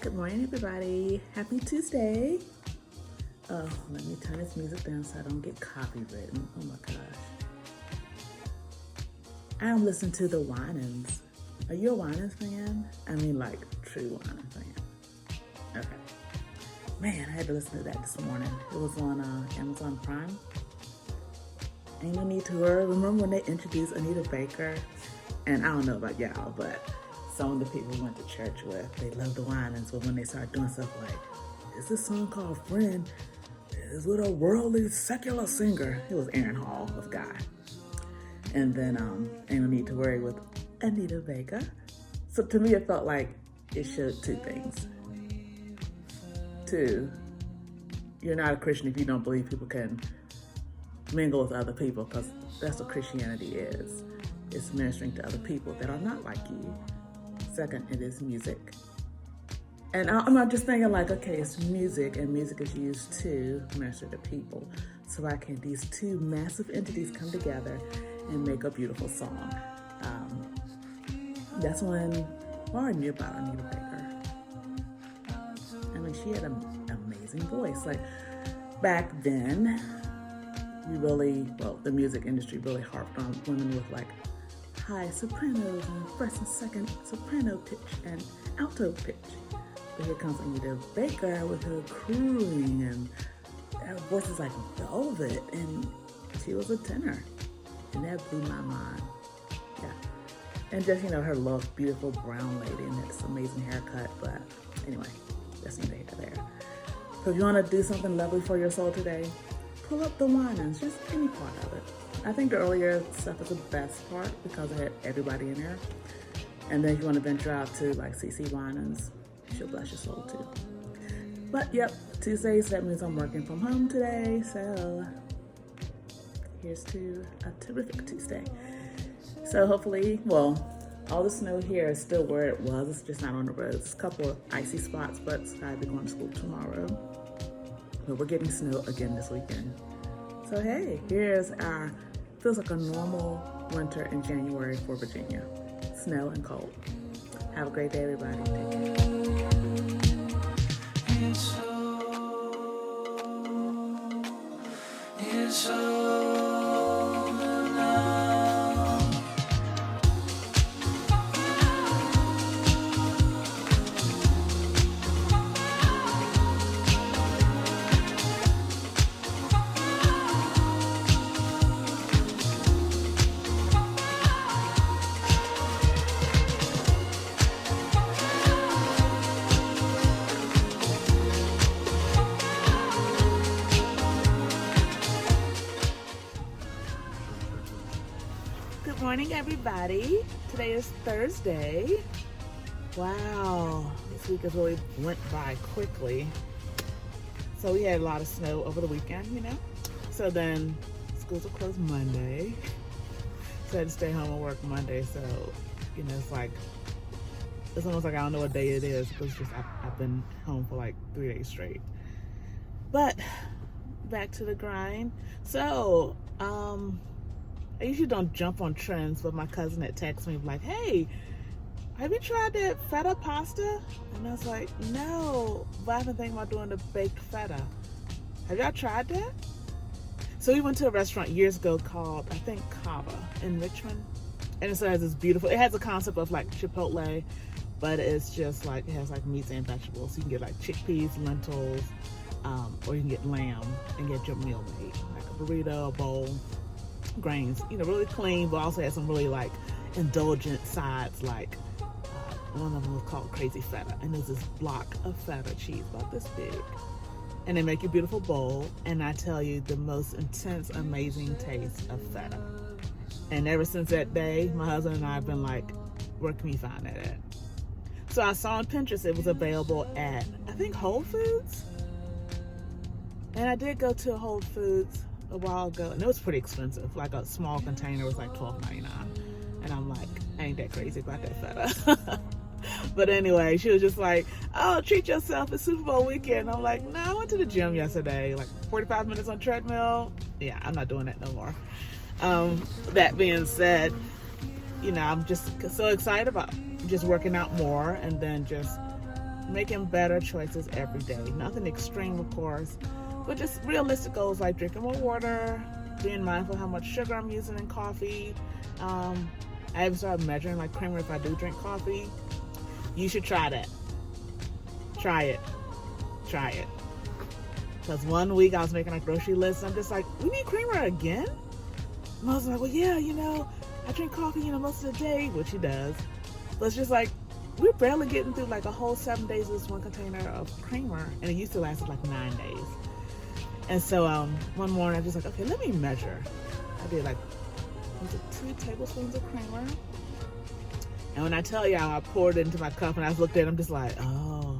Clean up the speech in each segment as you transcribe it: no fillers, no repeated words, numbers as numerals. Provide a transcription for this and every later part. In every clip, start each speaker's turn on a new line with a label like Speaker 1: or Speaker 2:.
Speaker 1: Good morning, everybody. Happy Tuesday. Oh, let me turn this music down so I don't get copywritten. Oh my gosh. I'm listening to the Winans. Are you a Winans fan? I mean, like, true Winans fan. Okay. Man, I had to listen to that this morning. It was on Amazon Prime. Ain't no need to worry. Remember when they introduced Anita Baker? And I don't know about y'all, but some of the people we went to church with, they love the Winans, but when they start doing stuff like, is this song called Friend? Is with a worldly secular singer. It was Aaron Hall of Guy. And then Ain't No Need to Worry with Anita Baker. So to me, it felt like it showed two things. Two, you're not a Christian if you don't believe people can mingle with other people, because that's what Christianity is. It's ministering to other people that are not like you. Second, it is music. And I'm just thinking like, okay, it's music, and music is used to minister to people. So why can't these two massive entities come together and make a beautiful song? That's when I knew about Anita Baker. I mean, she had an amazing voice. Like, back then, the music industry really harped on women with like high sopranos and first and second soprano pitch and alto pitch. But here comes Anita Baker with her crooning, and her voice is like velvet, and she was a tenor. And that blew my mind. Yeah. And just, her look, beautiful brown lady, and this amazing haircut. But anyway, that's neither here nor there. So if you want to do something lovely for your soul today, pull up the Winans, just any part of it. I think the earlier stuff is the best part because it had everybody in there. And then if you want to venture out to like CC Winans, she'll bless your soul too. But yep, Tuesday, so that means I'm working from home today. So here's to a terrific Tuesday. So hopefully, all the snow here is still where it was. It's just not on the roads. A couple of icy spots, but Sky will be going to school tomorrow. But we're getting snow again this weekend. So hey, feels like a normal winter in January for Virginia. Snow and cold. Have a great day, everybody. Take care. Good morning, everybody. Today is Thursday. Wow, this week has really went by quickly. So we had a lot of snow over the weekend, So then schools are closed Monday. So I had to stay home and work Monday. So, it's almost like I don't know what day it is because I've been home for like 3 days straight. But back to the grind. So, I usually don't jump on trends, but my cousin had texted me like, hey, have you tried that feta pasta? And I was like, no, but I've been thinking about doing the baked feta. Have y'all tried that? So we went to a restaurant years ago called, I think, Cava in Richmond. And it has this beautiful, it has a concept of like Chipotle, but it's just like, it has like meats and vegetables. So you can get like chickpeas, lentils, or you can get lamb and get your meal made, like a burrito, a bowl. Grains, really clean, but also has some really like indulgent sides. Like one of them was called Crazy Feta, and there's this block of feta cheese about this big, and they make you a beautiful bowl. And I tell you, the most intense, amazing taste of feta. And ever since that day, my husband and I have been like, where can we find that at? So I saw on Pinterest it was available at, I think, Whole Foods, and I did go to Whole Foods a while ago, and it was pretty expensive. Like a small container was like $12.99, and I'm like, I ain't that crazy about that feta. But anyway, she was just like, oh, treat yourself. It's Super Bowl weekend. I'm like, no, I went to the gym yesterday, like 45 minutes on treadmill. Yeah, I'm not doing that no more. That being said, I'm just so excited about just working out more and then just making better choices every day. Nothing extreme, of course, but just realistic goals like drinking more water, being mindful how much sugar I'm using in coffee. I even started measuring like creamer if I do drink coffee. You should try that. Try it. Because one week I was making a grocery list and I'm just like, we need creamer again? And I was like, well, yeah, I drink coffee, most of the day, which he does. But it's just like, we're barely getting through like a whole 7 days with this one container of creamer. And it used to last like 9 days. And so one morning I was just like, okay, let me measure. I did like, was it 2 tablespoons of creamer? And when I tell y'all, I poured it into my cup and I looked at it, I'm just like, oh.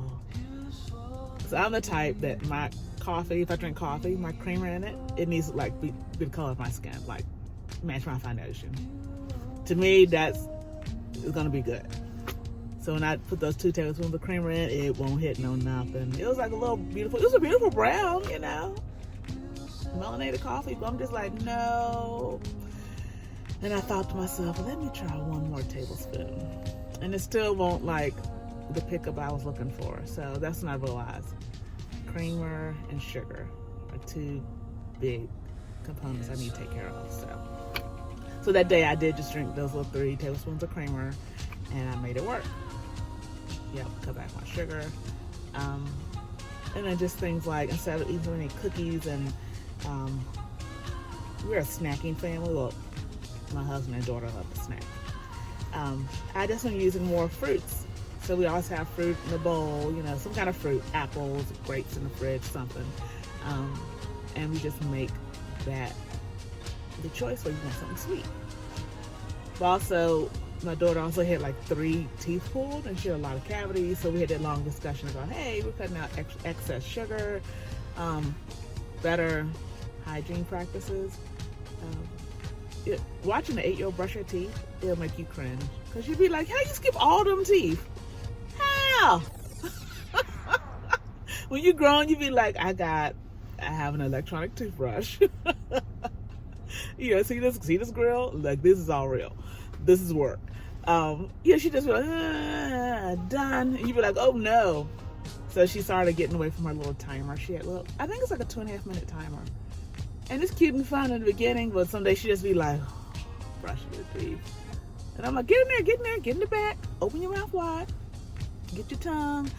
Speaker 1: So I'm the type that my coffee, if I drink coffee, my creamer in it, it needs to like be the color of my skin, like match my foundation. To me, it's gonna be good. So when I put those 2 tablespoons of creamer in, it won't hit no nothing. It was like it was a beautiful brown, melanated coffee, but I'm just like, no. And I thought to myself, let me try 1 more tablespoon. And it still won't like the pickup I was looking for. So that's when I realized creamer and sugar are 2 big components I need to take care of. So that day I did just drink those little 3 tablespoons of creamer and I made it work. Yep, cut back my sugar. And then just things like, instead of eating so many cookies and we're a snacking family. Well, my husband and daughter love to snack. I just been using more fruits. So we always have fruit in the bowl, some kind of fruit, apples, grapes in the fridge, something. And we just make that the choice where you want something sweet. But also, my daughter also had like 3 teeth pulled and she had a lot of cavities. So we had that long discussion about, hey, we're cutting out excess sugar, better hygiene practices. Watching an 8-year-old brush her teeth, it'll make you cringe. Because you'd be like, how you skip all them teeth? How? When you're grown, you'd be like, I have an electronic toothbrush. See this grill? Like, this is all real. This is work. She just be like, done. And you'd be like, oh no. So she started getting away from her little timer. She had I think it's like a 2.5 minute timer. And it's cute and fun in the beginning, but someday she just be like, brushing her teeth. And I'm like, get in there, get in the back, open your mouth wide, get your tongue,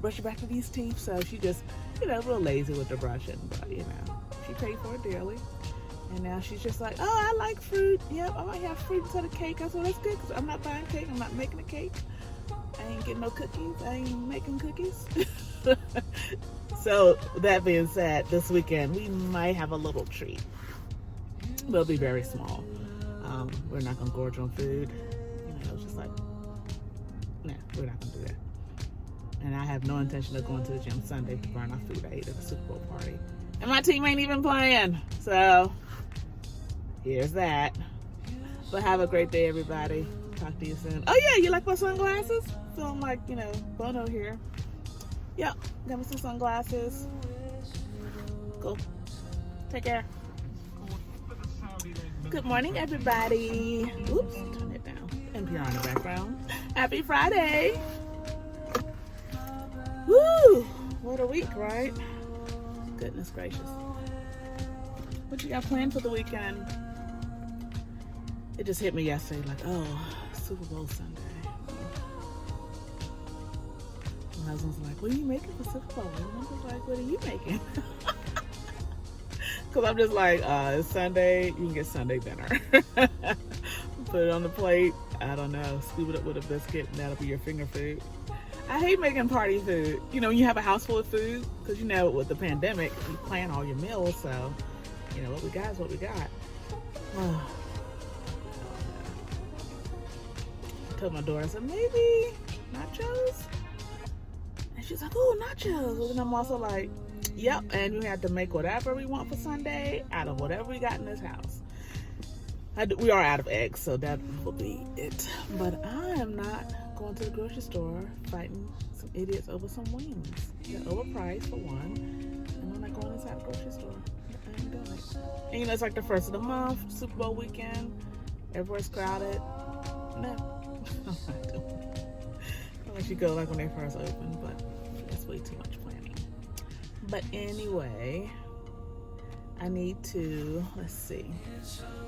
Speaker 1: brush it back to these teeth. So she just, real lazy with the brushing, but she paid for it dearly. And now she's just like, oh, I like fruit. Yep, I might have fruit instead of cake. I said, that's good, because I'm not buying cake, I'm not making a cake. I ain't getting no cookies, I ain't making cookies. So that being said, this weekend we might have a little treat. It'll be very small. We're not gonna gorge on food. It's just like, nah, we're not gonna do that. And I have no intention of going to the gym Sunday to burn off food I ate at the Super Bowl party. And my team ain't even playing. So here's that. But have a great day, everybody. Talk to you soon. Oh yeah, you like my sunglasses? Feeling like, Bono here. Yep, got me some sunglasses. Cool. Take care. Good morning, everybody. Oops, turn it down. NPR in the background. Happy Friday. Woo! What a week, right? Goodness gracious. What you got planned for the weekend? It just hit me yesterday, like, oh, Super Bowl Sunday. My husband's like, what are you making for Super Bowl? And I'm just like, what are you making? Because I'm just like, it's Sunday, you can get Sunday dinner. Put it on the plate, I don't know, scoop it up with a biscuit, and that'll be your finger food. I hate making party food. When you have a house full of food, because with the pandemic, you plan all your meals, so, what we got is what we got. I told my daughter, I said, maybe nachos? And she's like, oh, nachos. And I'm also like, yep, and we have to make whatever we want for Sunday out of whatever we got in this house. We are out of eggs, so that will be it. But I am not going to the grocery store, fighting some idiots over some wings. They're overpriced for one, and I'm not going inside the grocery store. I ain't doing it. And you know, it's like the first of the month, Super Bowl weekend. Everywhere's crowded. No, I'm not doing it. Unless you go like when they first open, but that's way too much planning. But anyway, I need to, let's see.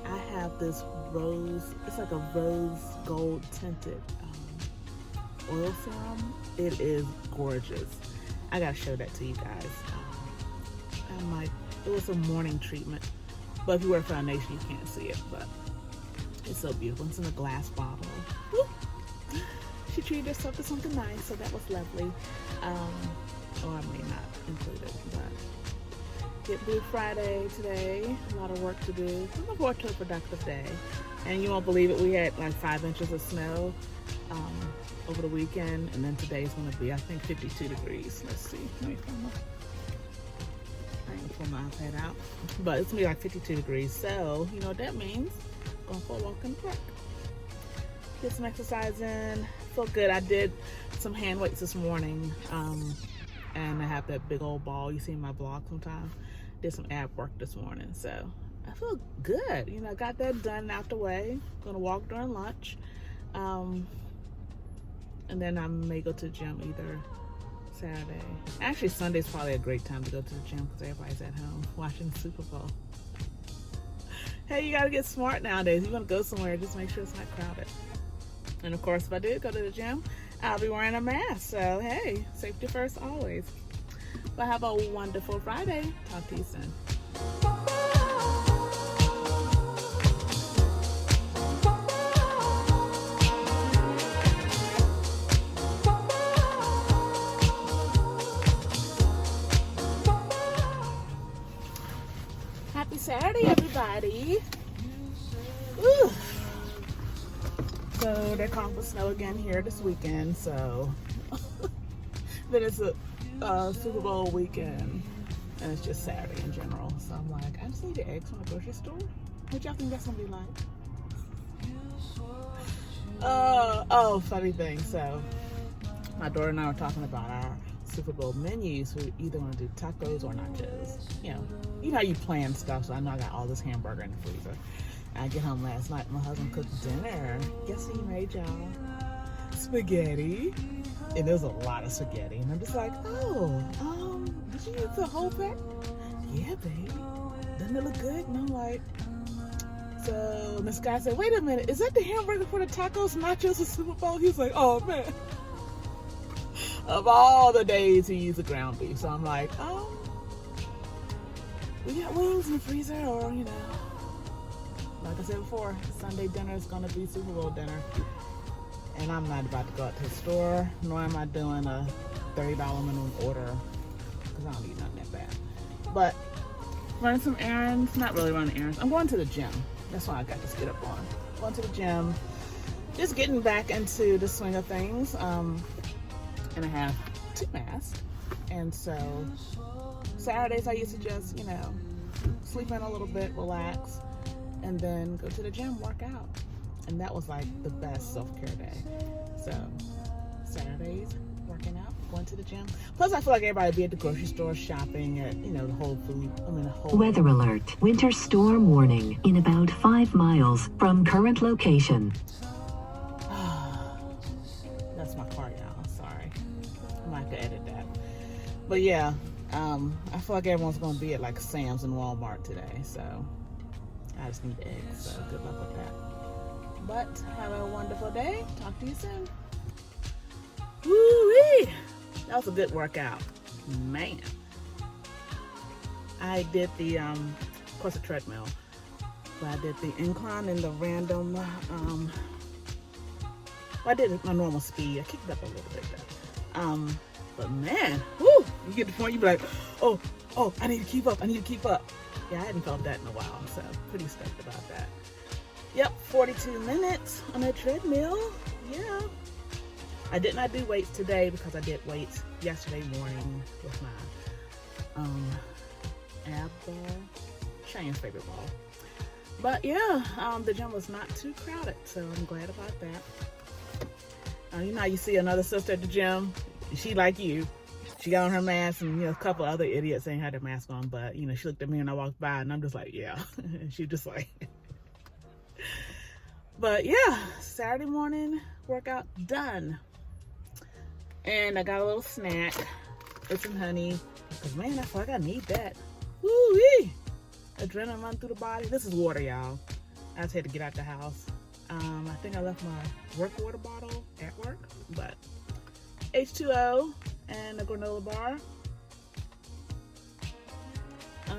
Speaker 1: I have this rose, it's like a rose gold tinted oil serum. It is gorgeous. I gotta show that to you guys. It was a morning treatment, but if you wear foundation, you can't see it, but it's so beautiful. It's in a glass bottle. Woo! She treated herself to something nice, so that was lovely. Or I may not include it, but get Blue Friday today. A lot of work to do. Looking forward to a productive day. And you won't believe it, we had like 5 inches of snow over the weekend, and then today's going to be, I think, 52 degrees. Let's see. I ain't pull my iPad out, but it's gonna be like 52 degrees. So you know what that means? Going for a walk in the park. Get some exercise in. Feel good. I did some hand weights this morning, and I have that big old ball you see in my blog sometimes. Did some ab work this morning, so I feel good. You know, got that done and out the way. Gonna walk during lunch, and then I may go to the gym either Saturday. Actually, Sunday's probably a great time to go to the gym because everybody's at home watching the Super Bowl. Hey, you gotta get smart nowadays. You wanna go somewhere, just make sure it's not crowded. And of course, if I do go to the gym, I'll be wearing a mask. So hey, safety first always. But have a wonderful Friday. Talk to you soon. Happy Saturday, everybody. Woo. So they're calling for snow again here this weekend. So then it's a Super Bowl weekend, and it's just Saturday in general. So I'm like, I just need the eggs from the grocery store. What y'all think that's gonna be like? Oh, funny thing. So my daughter and I were talking about our Super Bowl menus. We either want to do tacos or nachos. You know how you plan stuff. So I know I got all this hamburger in the freezer. I get home last night. My husband cooked dinner. Guess what he made, y'all? Spaghetti. And there's a lot of spaghetti. And I'm just like, oh, did you use the whole pack? Yeah, baby. Doesn't it look good? And I'm like, so this guy said, wait a minute, is that the hamburger for the tacos, nachos, and Super Bowl? He's like, oh man. Of all the days he used the ground beef. So I'm like, we got wings in the freezer, or like I said before, Sunday dinner is gonna be Super Bowl dinner. And I'm not about to go out to the store, nor am I doing a $30 minimum order, because I don't need nothing that bad. But running some errands, not really running errands. I'm going to the gym. That's why I got this get up on. Going to the gym, just getting back into the swing of things. And I have 2 masks. And so Saturdays I used to just, sleep in a little bit, relax, and then go to the gym, work out. And that was like the best self-care day. So Saturdays, working out, going to the gym. Plus I feel like everybody be at the grocery store shopping at, the Whole Food.
Speaker 2: Weather alert. Winter storm warning in about 5 miles from current location.
Speaker 1: That's my car, y'all. Sorry. I might have to edit that. But yeah, I feel like everyone's going to be at like Sam's and Walmart today. So I just need eggs. So good luck with that. But have a wonderful day. Talk to you soon. Woo-wee! That was a good workout. Man. I did the, of course, a treadmill. But I did the incline and the random, I did it my normal speed. I kicked it up a little bit though. But man, whoo! You get to the point you be like, oh, I need to keep up. Yeah, I hadn't felt that in a while, so pretty stoked about that. Yep, 42 minutes on a treadmill. Yeah. I did not do weights today because I did weights yesterday morning with my ab ball, Shane's favorite ball. But yeah, the gym was not too crowded, so I'm glad about that. You know how you see another sister at the gym? She like you. She got on her mask, and a couple other idiots ain't had their mask on, but she looked at me and I walked by, and I'm just like, yeah. And she just like, but yeah, Saturday morning workout done. And I got a little snack with some honey, because man, I feel like I need that. Woo-wee! Adrenaline run through the body. This is water, y'all. I just had to get out the house. I think I left my work water bottle at work, but H2O and a granola bar. I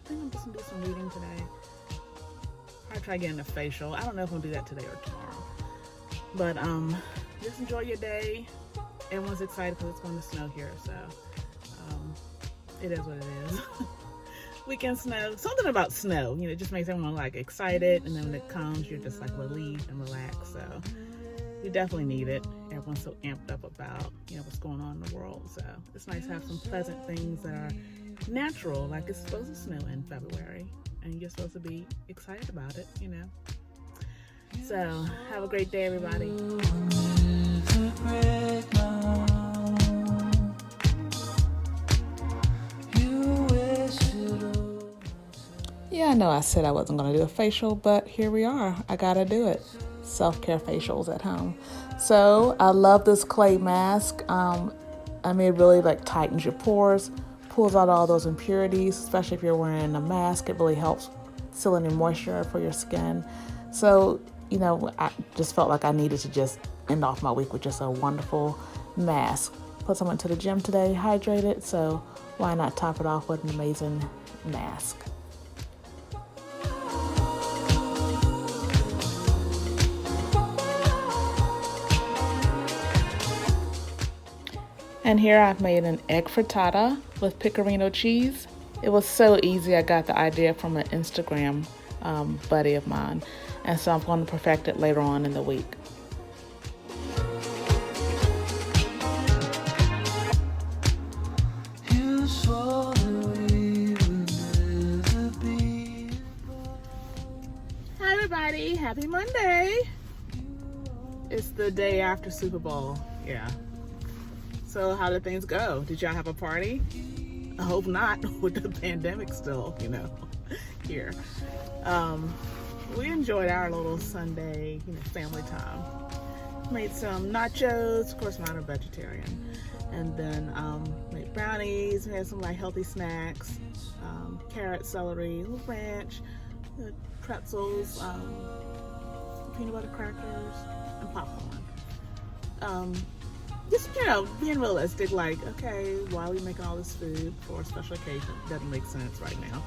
Speaker 1: think I'm just gonna do some reading today. I'll try getting a facial. I don't know if I'm gonna do that today or tomorrow. But just enjoy your day. Everyone's excited because it's going to snow here, so it is what it is. Weekend snow, something about snow, it just makes everyone like excited, and then when it comes, you're just like relieved and relaxed. So we definitely need it. Everyone's so amped up about what's going on in the world. So it's nice to have some pleasant things that are natural, like it's supposed to snow in February, and you're supposed to be excited about it. So have a great day, everybody. Yeah, I know I said I wasn't going to do a facial, but here we are. I got to do it. Self-care facials at home. So I love this clay mask. It really like tightens your pores, pulls out all those impurities, especially if you're wearing a mask. It really helps seal any moisture for your skin. So, I just felt like I needed to just end off my week with just a wonderful mask. Plus, I went to the gym today, hydrated, so why not top it off with an amazing mask? And here I've made an egg frittata with pecorino cheese. It was so easy. I got the idea from an Instagram buddy of mine. And so I'm going to perfect it later on in the week. Hi everybody, happy Monday. It's the day after Super Bowl, yeah. So how did things go? Did y'all have a party? I hope not, with the pandemic still, here. We enjoyed our little Sunday, family time. Made some nachos, of course mine are vegetarian. And then made brownies, we had some like healthy snacks, carrot, celery, little ranch, pretzels, peanut butter crackers, and popcorn. Just, being realistic, like, okay, why are we making all this food for a special occasion? Doesn't make sense right now.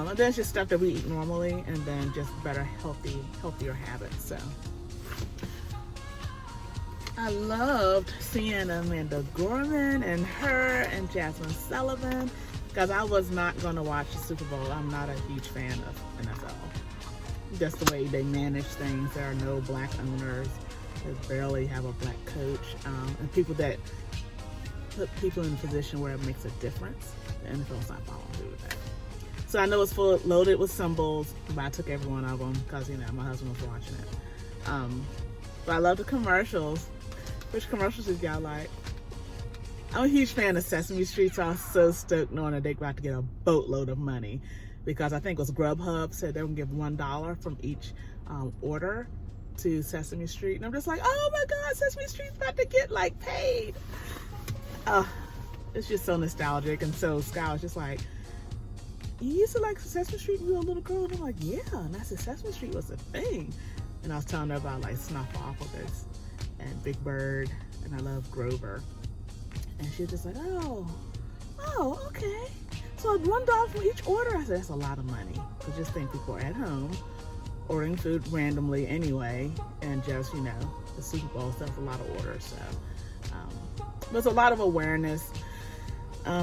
Speaker 1: And then it's just stuff that we eat normally, and then just better, healthier habits. So I loved seeing Amanda Gorman and her and Jasmine Sullivan, because I was not going to watch the Super Bowl. I'm not a huge fan of NFL. Just the way they manage things. There are no black owners. They barely have a black coach, and people that put people in a position where it makes a difference. The NFL's not following through with that. So I know it's loaded with symbols, but I took every one of them because my husband was watching it. But I love the commercials. Which commercials did y'all like? I'm a huge fan of Sesame Street, so I was so stoked knowing that they're about to get a boatload of money, because I think it was Grubhub said they would give $1 from each order to Sesame Street, and I'm just like, oh my God, Sesame Street's about to get paid. It's just so nostalgic, and so Sky was just like, you used to like Sesame Street when you were a little girl? And I'm like, yeah, and I said Sesame Street was a thing, and I was telling her about Snuffleupagus and Big Bird, and I love Grover, and she was just like, oh, okay, so $1 for each order. I said, that's a lot of money, because just think people are at home ordering food randomly anyway, and just, the Super Bowl stuff, a lot of orders. So there's a lot of awareness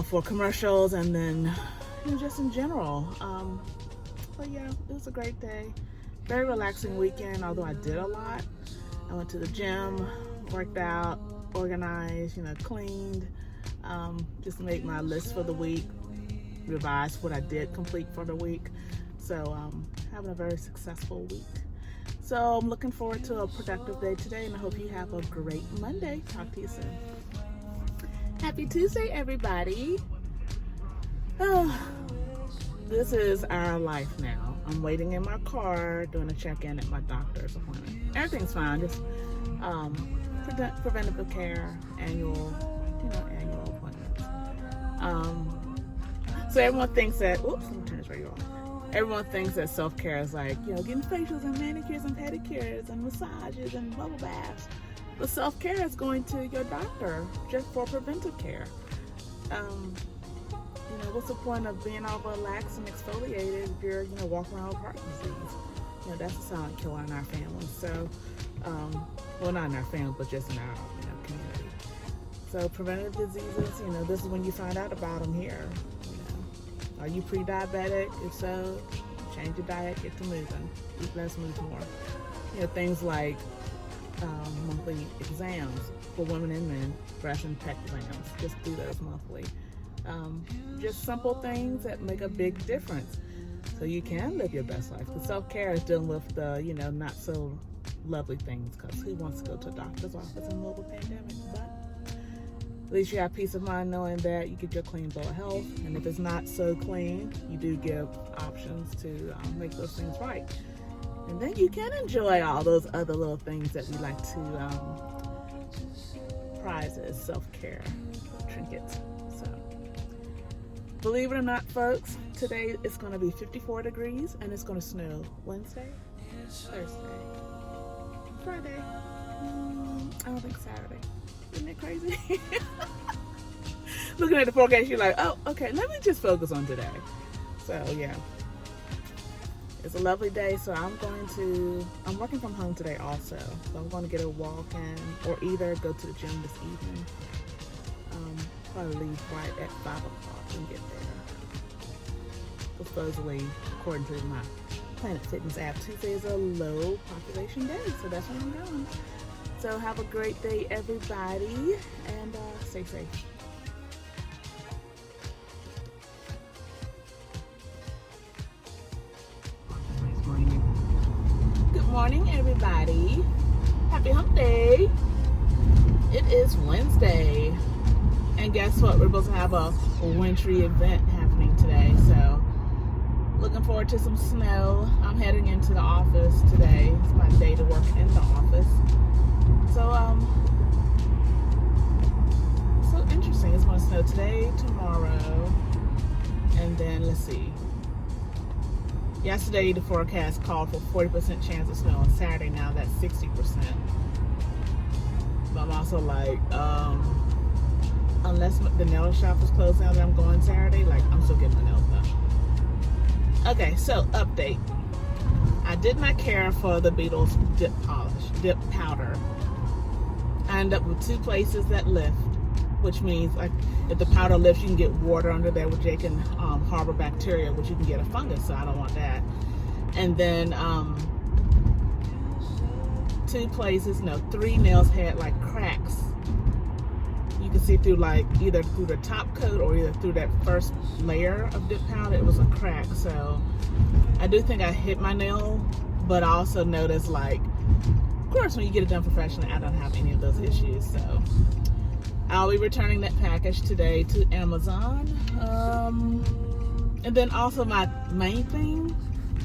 Speaker 1: for commercials, and then just in general. But yeah, it was a great day. Very relaxing weekend, although I did a lot. I went to the gym, worked out, organized, cleaned, just made my list for the week, revised what I did complete for the week. So having a very successful week. So So I'm looking forward to a productive day today, and I hope you have a great Monday. Talk to you soon. Happy Tuesday, everybody. Oh, this is our life now. I'm waiting in my car, doing a check-in at my doctor's appointment. Everything's fine, just preventative care, annual appointments. So everyone thinks that, oops, let me turn this radio on. Everyone thinks that self-care is like, getting facials and manicures and pedicures and massages and bubble baths. But self-care is going to your doctor just for preventive care. What's the point of being all relaxed and exfoliated if you're, walking around with heart disease? That's a silent killer in our family. So, well, not in our family, but just in our, community. So preventative diseases, this is when you find out about them here. Are you pre-diabetic? If so, change your diet, get to moving, eat less, move more. Things like monthly exams for women and men, breast and pec exams. Just do those monthly. Just simple things that make a big difference so you can live your best life. The self-care is dealing with the, not so lovely things, because who wants to go to a doctor's office in the middle of a pandemic? But at least you have peace of mind knowing that you get your clean bill of health, and if it's not so clean, you do give options to make those things right. And then you can enjoy all those other little things that we like to prize as self-care trinkets. So, believe it or not, folks, today it's going to be 54 degrees and it's going to snow Wednesday, Thursday, Friday. I don't think Saturday. Isn't it crazy? Looking at the forecast, you're like, oh, okay, let me just focus on today. So, yeah. It's a lovely day, so I'm working from home today also. So I'm going to get a walk in, or either go to the gym this evening. Probably leave right at 5 o'clock and get there. Supposedly, according to my Planet Fitness app, Tuesday is a low population day, so that's where I'm going. So have a great day, everybody, and stay safe. Good morning, everybody. Happy hump day. It is Wednesday. And guess what? We're supposed to have a wintry event happening today. So looking forward to some snow. I'm heading into the office today. It's my day to work in the office. So interesting. It's going to snow today, tomorrow, and then let's see. Yesterday, the forecast called for 40% chance of snow on Saturday. Now that's 60%. But I'm also like, unless the nail shop is closed down that I'm going Saturday, I'm still getting my nails done. Okay, so update. I did not care for the Beatles dip powder. I ended up with 2 places that lift, which means if the powder lifts, you can get water under there, which they can harbor bacteria, which you can get a fungus, so I don't want that. And then 2 places, 3 nails had cracks. You can see through either through the top coat or either through that first layer of dip powder, it was a crack. So I do think I hit my nail, but I also noticed of course when you get it done professionally, I don't have any of those issues. So I'll be returning that package today to Amazon. And then also my main thing,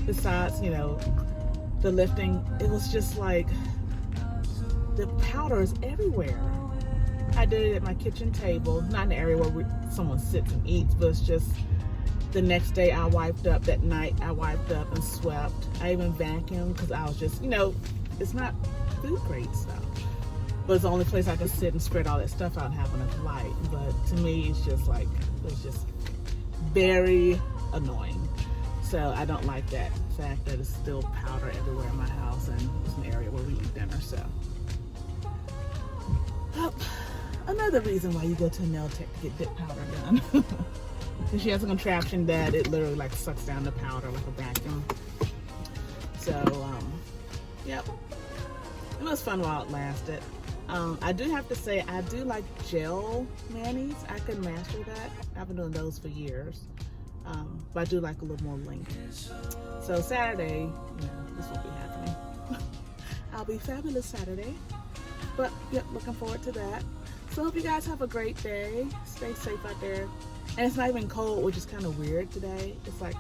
Speaker 1: besides, the lifting, it was just the powder is everywhere. I did it at my kitchen table, not in the area where someone sits and eats, but it's just the next day I wiped up, that night I wiped up and swept. I even vacuumed because I was just, it's not food grade stuff. But it's the only place I can sit and spread all that stuff out and have enough light. But to me, it's just it's just very annoying. So I don't like that fact that it's still powder everywhere in my house, and it's an area where we eat dinner. So another reason why you go to a nail tech to get dip powder done. And she has a contraption that it literally sucks down the powder like a vacuum. So yep, it was fun while it lasted. I do have to say, I do like gel manis. I could master that. I've been doing those for years. But I do like a little more length. So Saturday, this will be happening. I'll be fabulous Saturday. But yep, looking forward to that. So hope you guys have a great day. Stay safe out there. And it's not even cold, which is kind of weird today. It's like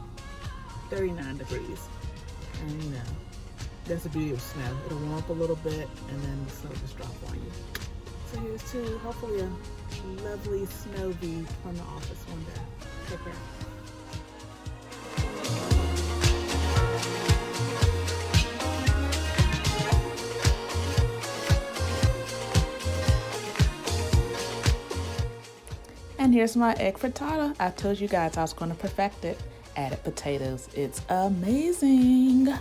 Speaker 1: 39 degrees. And you know, that's the beauty of snow. It'll warm up a little bit and then the snow just drop on you. So here's to hopefully a lovely snow view from the office one day. Take care. And here's my egg frittata. I told you guys I was going to perfect it. Added potatoes. It's amazing.